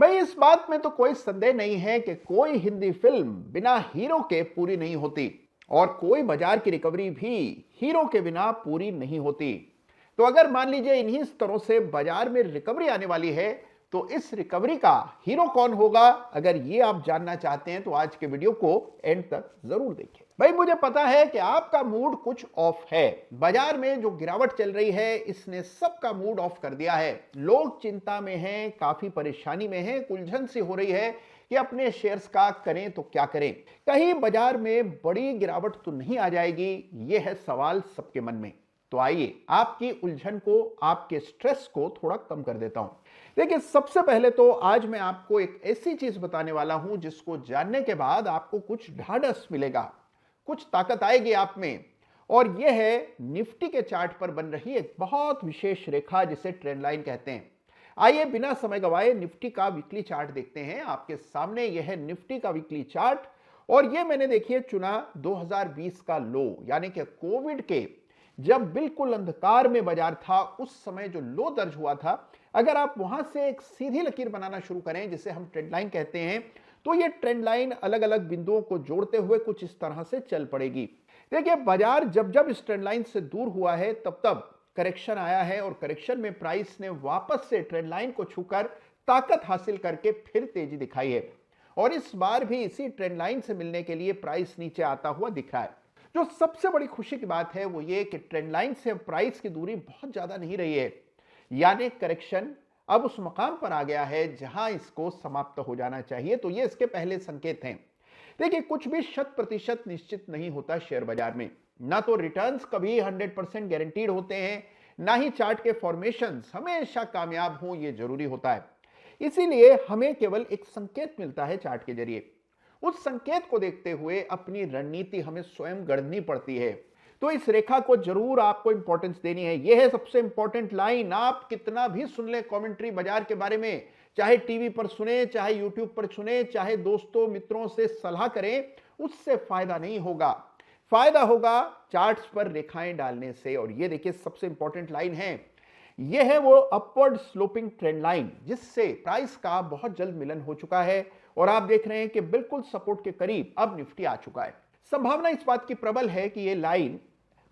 भाई इस बात में तो कोई संदेह नहीं है कि कोई हिंदी फिल्म बिना हीरो के पूरी नहीं होती और कोई बाजार की रिकवरी भी हीरो के बिना पूरी नहीं होती। तो अगर मान लीजिए इन्हीं स्तरों से बाजार में रिकवरी आने वाली है, तो इस रिकवरी का हीरो कौन होगा, अगर ये आप जानना चाहते हैं तो आज के वीडियो को एंड तक जरूर देखें। भाई मुझे पता है कि आपका मूड कुछ ऑफ है। बाजार में जो गिरावट चल रही है इसने सबका मूड ऑफ कर दिया है। लोग चिंता में हैं, काफी परेशानी में हैं, उलझन सी हो रही है कि अपने शेयर्स का करें तो क्या करें। कहीं बाजार में बड़ी गिरावट तो नहीं आ जाएगी, यह है सवाल सबके मन में। तो आइए आपकी उलझन को, आपके स्ट्रेस को थोड़ा कम कर देता हूं। देखिए सबसे पहले तो आज मैं आपको एक ऐसी चीज बताने वाला हूं जिसको जानने के बाद आपको कुछ ढाढ़स मिलेगा, कुछ ताकत आएगी आप में। और यह है निफ्टी के चार्ट पर बन रही एक बहुत विशेष रेखा जिसे ट्रेंड लाइन कहते हैं। आइए बिना समय गवाए निफ्टी का वीकली चार्ट देखते हैं। आपके सामने यह है निफ्टी का वीकली चार्ट और यह मैंने देखिए चुना 2020 का लो, यानी कि कोविड के जब बिल्कुल अंधकार में बाजार था उस समय जो लो दर्ज हुआ था। अगर आप वहां से एक सीधी लकीर बनाना शुरू करें जिसे हम ट्रेंड लाइन कहते हैं, तो ये ट्रेंड लाइन अलग अलग बिंदुओं को जोड़ते हुए कुछ इस तरह से चल पड़ेगी। देखिए बाजार जब जब इस ट्रेंड लाइन से दूर हुआ है तब तब करेक्शन आया है और करेक्शन में प्राइस ने वापस से ट्रेंड लाइन को छूकर ताकत हासिल करके फिर तेजी दिखाई है और इस बार भी इसी ट्रेंड लाइन से मिलने के लिए प्राइस नीचे आता हुआ दिख रहा है। जो सबसे बड़ी खुशी की बात है वो ये कि ट्रेंड लाइन से प्राइस की दूरी बहुत ज्यादा नहीं रही है, यानी करेक्शन अब उस मकाम पर आ गया है जहां इसको समाप्त हो जाना चाहिए। तो ये इसके पहले संकेत हैं। देखिए कुछ भी 100% निश्चित नहीं होता शेयर बाजार में। ना तो रिटर्न्स कभी 100% गारंटीड होते हैं, ना ही चार्ट के फॉर्मेशंस हमेशा कामयाब हों ये जरूरी होता है। इसीलिए हमें केवल एक संकेत मिलता है चार्ट के जरिए। उस संकेत को देखते हुए अपनी रणनीति हमें स्वयं गढ़नी पड़ती है। तो इस रेखा को जरूर आपको इंपॉर्टेंस देनी है। यह है सबसे इंपॉर्टेंट लाइन। आप कितना भी सुन ले कमेंट्री बाजार के बारे में, चाहे टीवी पर सुने, चाहे यूट्यूब पर सुने, चाहे दोस्तों मित्रों से सलाह करें, उससे फायदा नहीं होगा। फायदा होगा चार्ट्स पर रेखाएं डालने से। और ये देखिए सबसे इंपॉर्टेंट लाइन है, यह है वो अपवर्ड स्लोपिंग ट्रेंड लाइन जिससे प्राइस का बहुत जल्द मिलन हो चुका है और आप देख रहे हैं कि बिल्कुल सपोर्ट के करीब अब निफ्टी आ चुका है। संभावना इस बात की प्रबल है कि यह लाइन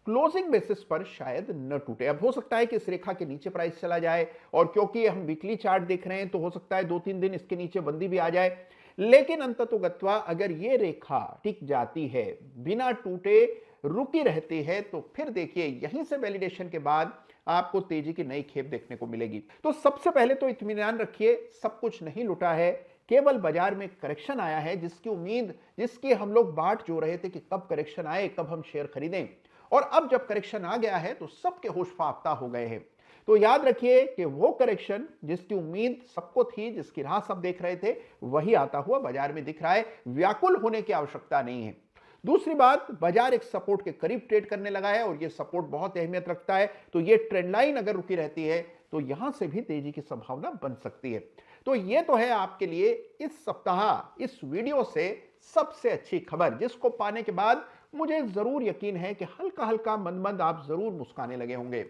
क्लोजिंग बेसिस पर शायद न टूटे। अब हो सकता है कि इस रेखा के नीचे प्राइस चला जाए और क्योंकि हम वीकली चार्ट देख रहे हैं तो हो सकता है 2-3 दिन इसके नीचे बंदी भी आ जाए, लेकिन अंततोगत्वा अगर ये रेखा टिक जाती है, बिना टूटे रुकी रहती है, तो फिर देखिए यहीं से वैलिडेशन के बाद आपको तेजी की नई खेप देखने को मिलेगी। तो सबसे पहले तो इत्मीनान रखिए, सब कुछ नहीं लुटा है, केवल बाजार में करेक्शन आया है जिसकी उम्मीद, जिसकी हम लोग बाट जो रहे थे कि कब करेक्शन आए, कब हम शेयर खरीदें। और अब जब करेक्शन आ गया है तो सबके होश फाख्ता हो गए हैं। तो याद रखिए कि वो करेक्शन जिसकी उम्मीद सबको थी, जिसकी राह सब देख रहे थे, वही आता हुआ बाजार में दिख रहा है। व्याकुल होने की आवश्यकता नहीं है। दूसरी बात, बाजार एक सपोर्ट के करीब ट्रेड करने लगा है और ये सपोर्ट बहुत अहमियत रखता है। तो ये ट्रेंड लाइन अगर रुकी रहती है तो यहां से भी तेजी की संभावना बन सकती है। तो ये तो है आपके लिए इस सप्ताह इस वीडियो से सबसे अच्छी खबर, जिसको पाने के बाद मुझे जरूर यकीन है कि हल्का हल्का मंद मंद आप जरूर मुस्कुराने लगे होंगे।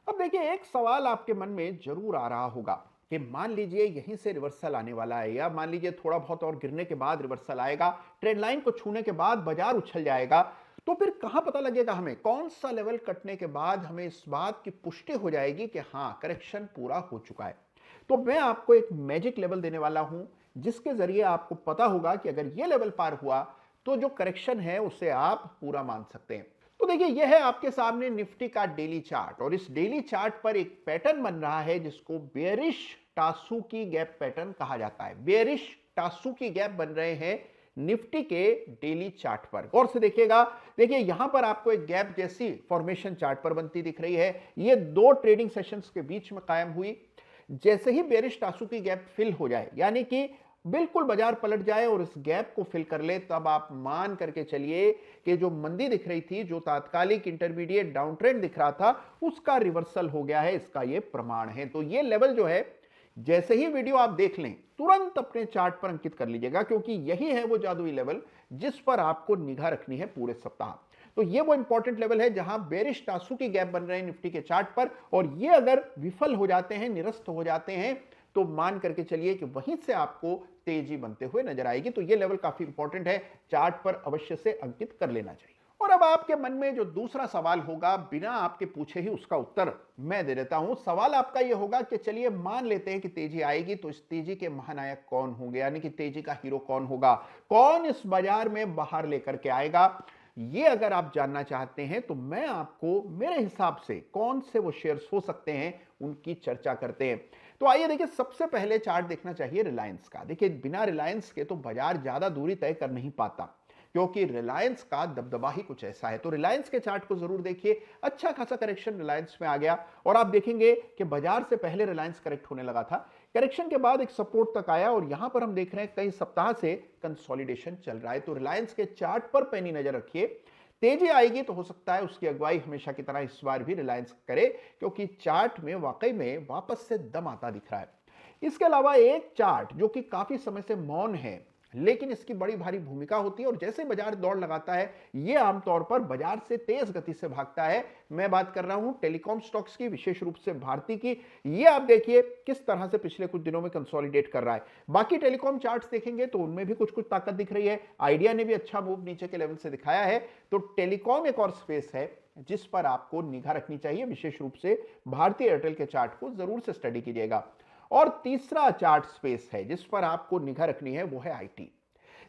अब देखिए एक सवाल आपके मन में जरूर आ रहा होगा कि मान लीजिए यहीं से रिवर्सल आने वाला है, या मान लीजिए थोड़ा बहुत और गिरने के बाद रिवर्सल आएगा, ट्रेंड लाइन को छूने के बाद बाजार उछल जाएगा, तो फिर कहां पता लगेगा हमें, कौन सा लेवल कटने के बाद हमें इस बात की पुष्टि हो जाएगी कि हां करेक्शन पूरा हो चुका है। तो मैं आपको एक मैजिक लेवल देने वाला हूं जिसके जरिए आपको पता होगा कि अगर यह लेवल पार हुआ तो जो करेक्शन है उसे आप पूरा मान सकते हैं। तो देखिए यह है आपके सामने निफ्टी का डेली चार्ट और इस डेली चार्ट पर एक पैटर्न बन रहा है जिसको बेयरिश टासुकी गैप पैटर्न कहा जाता है। बेयरिश टासुकी गैप बन रहे हैं निफ्टी के डेली चार्ट पर। गौर से देखिएगा, देखिए यहां पर आपको एक गैप जैसी फॉर्मेशन चार्ट पर बनती दिख रही है। ये दो ट्रेडिंग सेशंस के बीच में कायम हुई। जैसे ही बेयरिश टासुकी गैप फिल हो जाए, यानी कि बिल्कुल बाजार पलट जाए और इस गैप को फिल कर ले, तब आप मान करके चलिए कि जो मंदी दिख रही थी, जो तात्कालिक इंटरमीडिएट डाउन ट्रेंड दिख रहा था, उसका रिवर्सल हो गया है। इसका ये प्रमाण है। तो ये लेवल जो है, जैसे ही वीडियो आप देख लें तुरंत अपने चार्ट पर अंकित कर लीजिएगा, क्योंकि यही है वो जादुई लेवल जिस पर आपको निगाह रखनी है पूरे सप्ताह। तो ये वो इंपॉर्टेंट लेवल है जहां बेरिश टासुकी गैप बन रहे हैं निफ्टी के चार्ट पर, और ये अगर विफल हो जाते हैं, निरस्त हो जाते हैं, तो मान करके चलिए कि वहीं से आपको तेजी बनते हुए नजर आएगी। तो ये लेवल काफी इंपॉर्टेंट है, चार्ट पर अवश्य से अंकित कर लेना चाहिए। और अब आपके मन में जो दूसरा सवाल होगा, बिना आपके पूछे ही उसका उत्तर मैं दे देता हूं। सवाल आपका यह होगा कि चलिए मान लेते हैं कि तेजी आएगी, तो इस तेजी के महानायक कौन होंगे, यानी कि तेजी का हीरो कौन होगा, कौन इस बाजार में बाहर लेकर के आएगा। ये अगर आप जानना चाहते हैं तो मैं आपको मेरे हिसाब से कौन से वो शेयर्स हो सकते हैं उनकी चर्चा करते हैं। तो आइए देखिए, सबसे पहले चार्ट देखना चाहिए रिलायंस का। देखिए, बिना रिलायंस के तो बाजार ज्यादा दूरी तय कर नहीं पाता, क्योंकि रिलायंस का दबदबा ही कुछ ऐसा है। तो रिलायंस के चार्ट को जरूर देखिए, अच्छा खासा करेक्शन रिलायंस में आ गया और आप देखेंगे कि बाजार से पहले रिलायंस करेक्ट होने लगा था, करेक्शन के बाद एक सपोर्ट तक आया और यहां पर हम देख रहे हैं कई सप्ताह से कंसोलिडेशन चल रहा है। तो रिलायंस के चार्ट पर पैनी नजर रखिए, तेजी आएगी तो हो सकता है उसकी अगुवाई हमेशा की तरह इस बार भी रिलायंस करे, क्योंकि चार्ट में वाकई में वापस से दम आता दिख रहा है। इसके अलावा एक चार्ट जो कि काफी समय से मौन है, लेकिन इसकी बड़ी भारी भूमिका होती है और जैसे बाजार दौड़ लगाता है, यह आमतौर पर बाजार से तेज गति से भागता है। मैं बात कर रहा हूं टेलीकॉम स्टॉक्स की, विशेष रूप से भारती की। ये आप देखिए किस तरह से पिछले कुछ दिनों में कंसोलिडेट कर रहा है। बाकी टेलीकॉम चार्ट्स देखेंगे तो उनमें भी कुछ कुछ ताकत दिख रही है। आइडिया ने भी अच्छा मूव नीचे के लेवल से दिखाया है। तो टेलीकॉम एक और स्पेस है जिस पर आपको निगाह रखनी चाहिए, विशेष रूप से भारतीय एयरटेल के चार्ट को जरूर से स्टडी कीजिएगा। और तीसरा चार्ट स्पेस है जिस पर आपको निगाह रखनी है, वो है आईटी।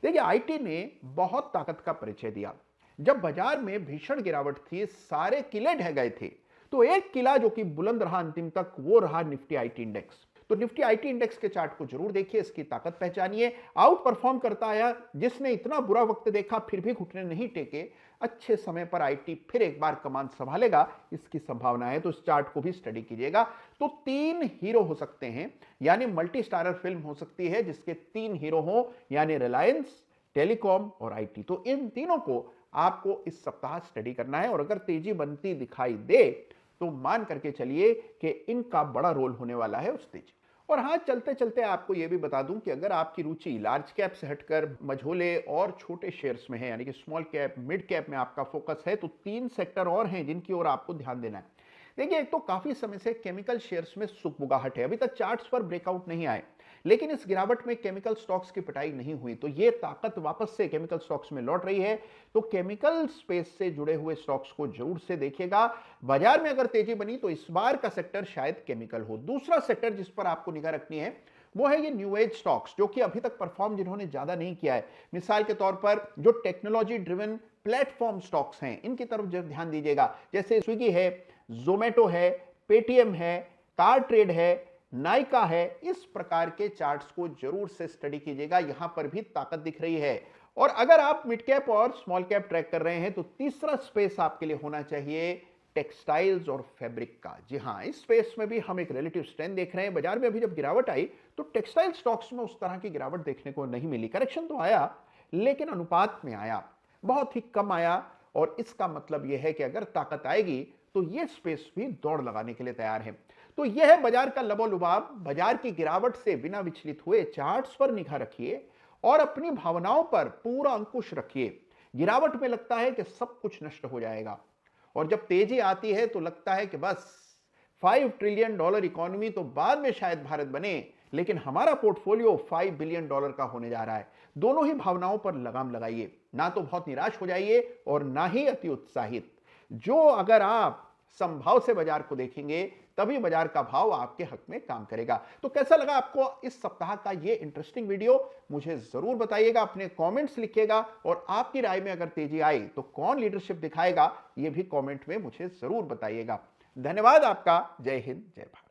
देखिए, आईटी ने बहुत ताकत का परिचय दिया। जब बाजार में भीषण गिरावट थी, सारे किले ढह गए थे, तो एक किला जो कि बुलंद रहा अंतिम तक, वो रहा निफ्टी आईटी इंडेक्स। तो निफ्टी आईटी इंडेक्स के चार्ट को जरूर देखिए, इसकी ताकत पहचानिए। आउट परफॉर्म करता आया, जिसने इतना बुरा वक्त देखा फिर भी घुटने नहीं टेके। अच्छे समय पर आईटी फिर एक बार कमान संभालेगा, इसकी संभावना है। तो इस चार्ट को भी स्टडी कीजिएगा। तो 3 हीरो हो सकते हैं, यानी मल्टी स्टारर फिल्म हो सकती है जिसके 3 हीरो हो, यानी रिलायंस, टेलीकॉम और आईटी। तो इन तीनों को आपको इस सप्ताह स्टडी करना है और अगर तेजी बनती दिखाई दे तो मान करके चलिए कि इनका बड़ा रोल होने वाला है उस तेजी। और हाँ, चलते चलते आपको यह भी बता दूं कि अगर आपकी रुचि लार्ज कैप से हटकर मझोले और छोटे शेयर्स में है, यानी कि स्मॉल कैप, मिड कैप में आपका फोकस है, तो 3 सेक्टर और हैं जिनकी ओर आपको ध्यान देना है। देखिए, एक तो काफी समय से केमिकल शेयर्स में सुगबुगाहट है, अभी तक चार्ट्स पर ब्रेकआउट नहीं आए, लेकिन इस गिरावट में केमिकल स्टॉक्स की पिटाई नहीं हुई, तो ये ताकत वापस से केमिकल स्टॉक्स में लौट रही है। तो केमिकल स्पेस से जुड़े हुए स्टॉक्स को जरूर से देखिएगा। बाजार में अगर तेजी बनी तो इस बार का सेक्टर शायद केमिकल हो। दूसरा सेक्टर जिस पर आपको निगाह रखनी है वो है ये न्यू एज स्टॉक्स, जो कि अभी तक परफॉर्म जिन्होंने ज्यादा नहीं किया है। मिसाल के तौर पर जो टेक्नोलॉजी ड्रिवन प्लेटफॉर्म स्टॉक्स हैं, इनकी तरफ ध्यान दीजिएगा। जैसे स्विगी है, जोमेटो है, पेटीएम है, कार ट्रेड है, नाइका है। इस प्रकार के चार्ट्स को जरूर से स्टडी कीजिएगा, यहां पर भी ताकत दिख रही है। और अगर आप मिड कैप और स्मॉल कैप ट्रैक कर रहे हैं तो तीसरा स्पेस आपके लिए होना चाहिए टेक्सटाइल्स और फैब्रिक का। जी हां, इस स्पेस में भी हम एक रिलेटिव स्ट्रेंथ देख रहे हैं। बाजार में अभी जब गिरावट आई तो टेक्सटाइल स्टॉक्स में उस तरह की गिरावट देखने को नहीं मिली। करेक्शन तो आया, लेकिन अनुपात में आया, बहुत ही कम आया। और इसका मतलब यह है कि अगर ताकत आएगी तो यह स्पेस भी दौड़ लगाने के लिए तैयार है। तो यह है बाजार का लबोलुबाब। बाजार की गिरावट से बिना विचलित हुए चार्ट्स पर निगाह रखिए और अपनी भावनाओं पर पूरा अंकुश रखिए। गिरावट में लगता है कि सब कुछ नष्ट हो जाएगा, और जब तेजी आती है तो लगता है कि बस $5 ट्रिलियन इकोनॉमी तो बाद में शायद भारत बने, लेकिन हमारा पोर्टफोलियो $5 बिलियन का होने जा रहा है। दोनों ही भावनाओं पर लगाम लगाइए, ना तो बहुत निराश हो जाइए और ना ही अति उत्साहित। जो अगर आप संभाव से बाजार को देखेंगे तभी बाजार का भाव आपके हक में काम करेगा। तो कैसा लगा आपको इस सप्ताह का ये इंटरेस्टिंग वीडियो, मुझे जरूर बताइएगा, अपने कमेंट्स लिखिएगा। और आपकी राय में अगर तेजी आई तो कौन लीडरशिप दिखाएगा, ये भी कमेंट में मुझे जरूर बताइएगा। धन्यवाद आपका। जय हिंद, जय भारत।